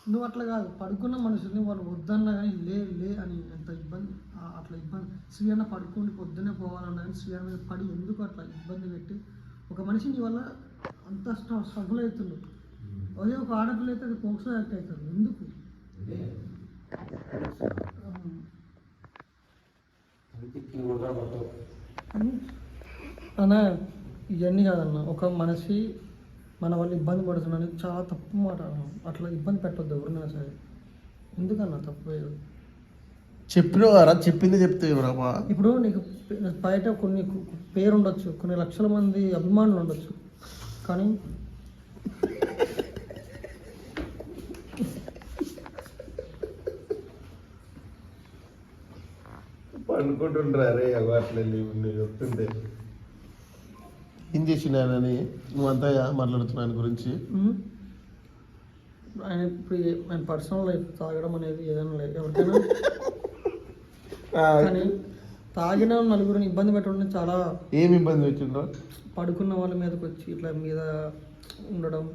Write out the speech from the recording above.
నువ్వు అట్లా కాదు, పడుకున్న మనుషుల్ని వాళ్ళు వద్దన్నా కానీ లే లే అని ఎంత ఇబ్బంది, అట్లా ఇబ్బంది. శ్రీ అన్న పడుకుండి పొద్దున్నే పోవాలన్నా కానీ శ్రీ అన్న మీద పడి ఎందుకు అట్లా ఇబ్బంది పెట్టి ఒక మనిషిని వల్ల అంత స్ట్రగుల్ అవుతుంది. అదే ఒక ఆడపిల్ల అయితే అది పోక్సో యాక్ట్ అవుతుంది. ఎందుకు అన్న ఇవన్నీ కాదన్న, ఒక మనిషి మన వల్ల ఇబ్బంది పడుతున్నాను చాలా తప్పు మాట. అట్లా ఇబ్బంది పెట్టొద్దు ఎవరినైనా సరే. ఎందుకన్నా తప్పు చెప్పినావు కదా, చెప్పింది చెప్తే ఇప్పుడు నీకు బయట కొన్ని పేరు ఉండొచ్చు, కొన్ని లక్షల మంది అభిమానులు ఉండొచ్చు, కానీ పండుకుంటుండ్రా రే అట్లా చెప్తుంటే ఏం చేసినానని నువ్వంతా మాట్లాడుతున్నాను గురించి. ఆయన ఇప్పుడు ఆయన పర్సనల్ లైఫ్ తాగడం అనేది ఏదైనా లేదు ఎవరికైనా, కానీ తాగిన నలుగురిని ఇబ్బంది పెట్టడం చాలా. ఏమి ఇబ్బంది పెట్టిండ్రో? పడుకున్న వాళ్ళ మీదకి వచ్చి ఇట్లా మీద ఉండడం